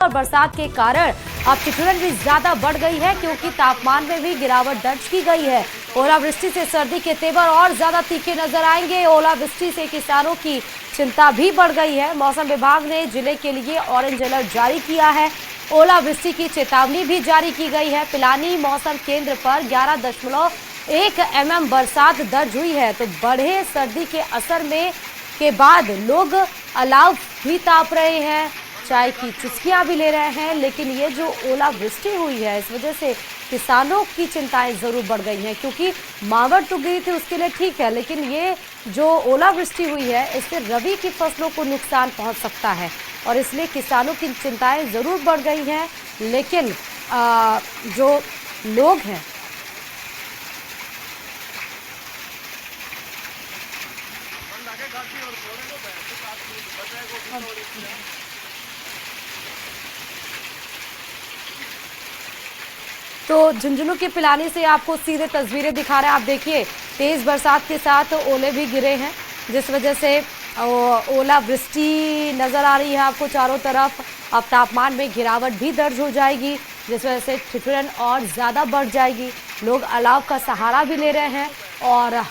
और बरसात के कारण अब ठिठुरन भी ज्यादा बढ़ गई है, क्योंकि तापमान में भी गिरावट दर्ज की गई है। ओलावृष्टि से सर्दी के तेवर और ज्यादा तीखे नजर आएंगे। ओलावृष्टि से किसानों की चिंता भी बढ़ गई है। मौसम विभाग ने जिले के लिए ऑरेंज अलर्ट जारी किया है। ओलावृष्टि की चेतावनी भी जारी की गई है। पिलानी मौसम केंद्र पर 11.1 mm बरसात दर्ज हुई है। तो बढ़े सर्दी के असर में के बाद लोग अलाव भी ताप रहे हैं, चाय की चुस्कियां भी ले रहे हैं। लेकिन ये जो ओलावृष्टि हुई है, इस वजह से किसानों की चिंताएं जरूर बढ़ गई हैं, क्योंकि मावट तो गिरी थी उसके लिए ठीक है, लेकिन ये जो ओलावृष्टि हुई है इससे रबी की फसलों को नुकसान पहुंच सकता है और इसलिए किसानों की चिंताएं जरूर बढ़ गई हैं। लेकिन जो लोग हैं तो झुंझुनू के पिलानी से आपको सीधे तस्वीरें दिखा रहे हैं। आप देखिए, तेज बरसात के साथ ओले भी गिरे हैं, जिस वजह से ओलावृष्टि नजर आ रही है आपको चारों तरफ। अब तापमान में गिरावट भी दर्ज हो जाएगी, जिस वजह से ठिठुरन और ज्यादा बढ़ जाएगी। लोग अलाव का सहारा भी ले रहे हैं और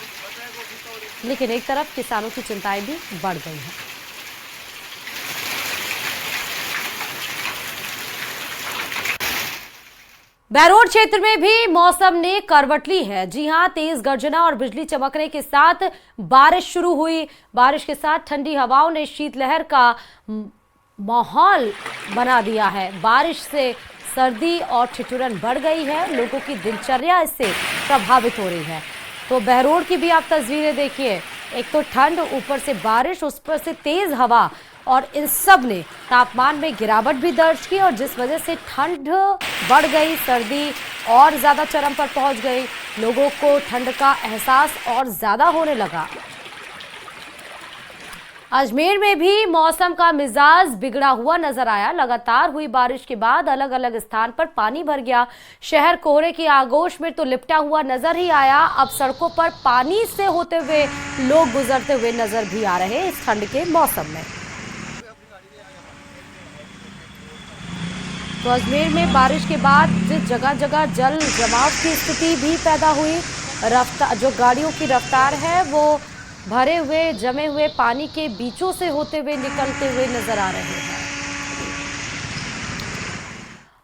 लेकिन एक तरफ किसानों की चिंताएं भी बढ़ गई हैं। बहरोड क्षेत्र में भी मौसम ने करवट ली है। जी हां, तेज गर्जना और बिजली चमकने के साथ बारिश शुरू हुई। बारिश के साथ ठंडी हवाओं ने शीतलहर का माहौल बना दिया है। बारिश से सर्दी और ठिठुरन बढ़ गई है। लोगों की दिनचर्या इससे प्रभावित हो रही है। तो बहरोड की भी आप तस्वीरें देखिए, एक तो ठंड, ऊपर से बारिश, उस पर से तेज हवा, और इन सब ने तापमान में गिरावट भी दर्ज की और जिस वजह से ठंड बढ़ गई, सर्दी और ज़्यादा चरम पर पहुंच गई। लोगों को ठंड का एहसास और ज़्यादा होने लगा। अजमेर में भी मौसम का मिजाज बिगड़ा हुआ नजर आया। लगातार हुई बारिश के बाद अलग अलग स्थान पर पानी भर गया। शहर कोहरे की आगोश में तो लिपटा हुआ नजर ही आया। अब सड़कों पर पानी से होते हुए लोग गुजरते हुए नजर भी आ रहे हैं इस ठंड के मौसम में। तो अजमेर में बारिश के बाद जिस जगह जगह जल जमाव की स्थिति भी पैदा हुई, जो गाड़ियों की रफ्तार है वो भरे हुए जमे हुए पानी के बीचों से होते हुए निकलते हुए नजर आ रहे हैं।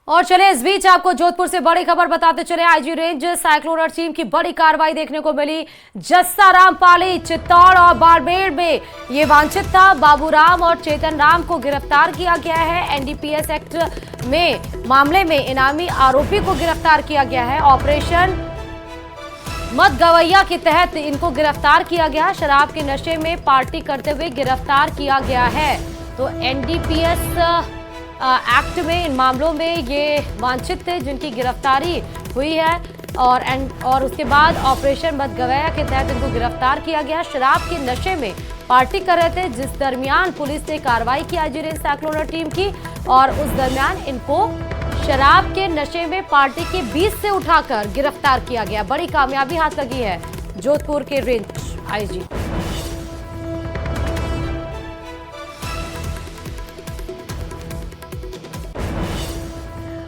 और चले इस बीच आपको जोधपुर से बड़ी खबर बताते चले। IG range cyclone alert team की बड़ी कार्रवाई देखने को मिली। जस्साराम पाली, चित्तौड़ और बाड़मेर में ये वांछित था। बाबूराम और चेतन राम को गिरफ्तार किया गया है। एनडीपीएस एक्ट में मामले में इनामी आरोपी को गिरफ्तार किया गया है। ऑपरेशन मत गवैया के तहत इनको गिरफ्तार किया गया। शराब के नशे में पार्टी करते हुए गिरफ्तार किया गया है। तो एनडीपीएस एक्ट में इन मामलों में ये वांछित थे जिनकी गिरफ्तारी हुई है और उसके बाद ऑपरेशन मत गवैया के तहत इनको गिरफ्तार किया गया। शराब के नशे में पार्टी कर रहे थे, जिस दरमियान पुलिस ने कार्रवाई की IG range cyclone alert team की, और उस दरमियान इनको शराब के नशे में पार्टी के बीच से उठाकर गिरफ्तार किया गया। बड़ी कामयाबी हाथ लगी है जोधपुर के रेंज आईजी।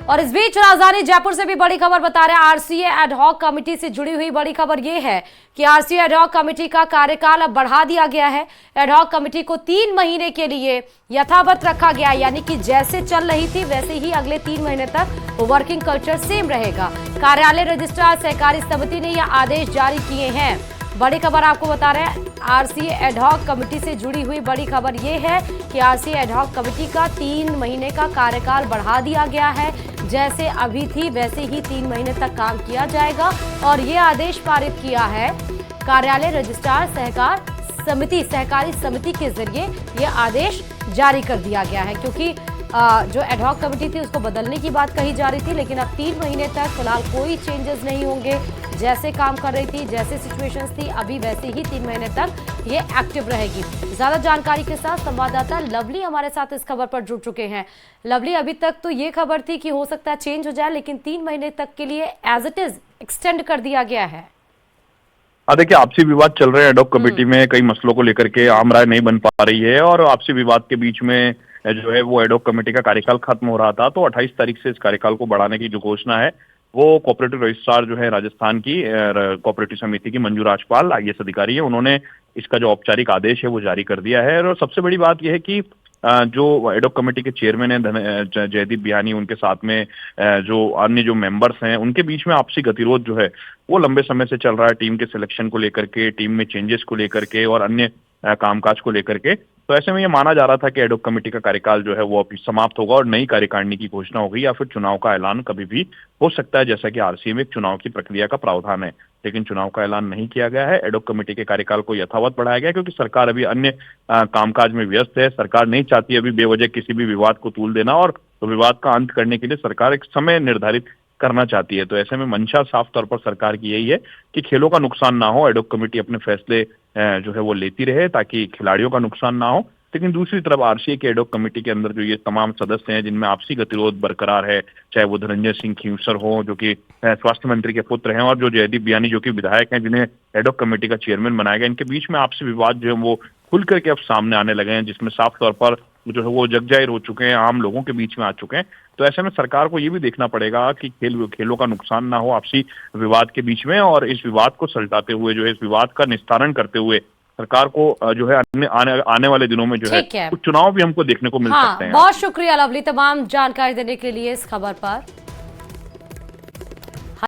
और इस बीच राजधानी जयपुर से भी बड़ी खबर बता रहे हैं। आरसीए एडहॉक कमेटी से जुड़ी हुई बड़ी खबर यह है कि आरसीए एडहॉक कमेटी का कार्यकाल अब बढ़ा दिया गया है। एडहॉक कमेटी को 3 महीने के लिए यथावत रखा गया, यानी कि जैसे चल रही थी वैसे ही अगले 3 महीने तक वर्किंग कल्चर सेम रहेगा। कार्यालय रजिस्ट्रार सहकारी समिति ने यह आदेश जारी किए हैं। बड़ी खबर आपको बता रहे हैं, आरसीए एडहॉक कमेटी से जुड़ी हुई बड़ी खबर यह है कि आरसीए एडहॉक कमेटी का 3 महीने का कार्यकाल बढ़ा दिया गया है। जैसे अभी थी वैसे ही 3 महीने तक काम किया जाएगा और ये आदेश पारित किया है कार्यालय रजिस्ट्रार सहकारी समिति के जरिए ये आदेश जारी कर दिया गया है, क्योंकि जो एडहॉक कमेटी थी उसको बदलने की बात कही जा रही थी। लेकिन अब 3 महीने तक फिलहाल कोई चेंजेस नहीं होंगे। जैसे काम कर रही थी, जैसे सिचुएशंस थी, अभी वैसे ही 3 महीने तक ये एक्टिव रहेगी। ज्यादा जानकारी के साथ संवाददाता लवली हमारे साथ इस खबर पर जुड़ चुके हैं। लवली, अभी तक तो ये खबर थी कि हो सकता है चेंज हो जाए, लेकिन 3 महीने तक के लिए एज इट इज एक्सटेंड कर दिया गया है। देखिए, आपसी विवाद चल रहे हैं एडहॉक कमेटी में। कई मसलों को लेकर के आम राय नहीं बन पा रही है और आपसी विवाद के बीच में जो है वो एडॉक कमेटी का कार्यकाल खत्म हो रहा था, तो 28 तारीख से इस कार्यकाल को बढ़ाने की जो घोषणा है वो कोऑपरेटिव रजिस्ट्रार जो है राजस्थान की कोऑपरेटिव समिति की मंजू राजपाल आईएएस अधिकारी है, उन्होंने इसका जो औपचारिक आदेश है वो जारी कर दिया है। और सबसे बड़ी बात यह है कि जो एडॉक कमेटी के चेयरमैन है जयदीप बियानी, उनके साथ में जो अन्य जो मेंबर्स हैं उनके बीच में आपसी गतिरोध जो है वो लंबे समय से चल रहा है, टीम के सिलेक्शन को लेकर के, टीम में चेंजेस को लेकर के और अन्य कामकाज को लेकर के। तो ऐसे में ये माना जा रहा था कि एडॉक कमेटी का कार्यकाल जो है वो अभी समाप्त होगा और नई कार्यकारिणी की घोषणा होगी या फिर चुनाव का ऐलान कभी भी हो सकता है, जैसा कि आरसीए में एक चुनाव की प्रक्रिया का प्रावधान है। लेकिन चुनाव का ऐलान नहीं किया गया है, एडॉक कमेटी के कार्यकाल को यथावत बढ़ाया गया क्योंकि सरकार अभी अन्य कामकाज में व्यस्त है। सरकार नहीं चाहती अभी बेवजह किसी भी विवाद को तूल देना, और तो विवाद का अंत करने के लिए सरकार एक समय निर्धारित करना चाहती है। तो ऐसे में मंशा साफ तौर पर सरकार की यही है कि खेलों का नुकसान ना हो, एडॉक कमेटी अपने फैसले जो है वो लेती रहे ताकि खिलाड़ियों का नुकसान ना हो। लेकिन दूसरी तरफ आरसीए के एडॉक कमेटी के अंदर जो ये तमाम सदस्य हैं जिनमें आपसी गतिरोध बरकरार है, चाहे वो धनंजय सिंह खींवसर हो जो कि स्वास्थ्य मंत्री के पुत्र हैं, और जो जयदीप बियानी जो कि विधायक हैं जिन्हें एडॉक कमेटी का चेयरमैन बनाया गया, इनके बीच में आपसी विवाद जो है वो खुल करके अब सामने आने लगे हैं, जिसमें साफ तौर पर जो है वो जगजाहिर हो चुके हैं, आम लोगों के बीच में आ चुके हैं। तो ऐसे में सरकार को ये भी देखना पड़ेगा कि खेलों का नुकसान ना हो आपसी विवाद के बीच में, और इस विवाद को सुलझाते हुए जो है इस विवाद का निस्तारण करते हुए सरकार को जो है आने वाले दिनों में जो है कुछ चुनाव भी हमको देखने को मिल सकते हैं। बहुत शुक्रिया लवली तमाम जानकारी देने के लिए इस खबर पर।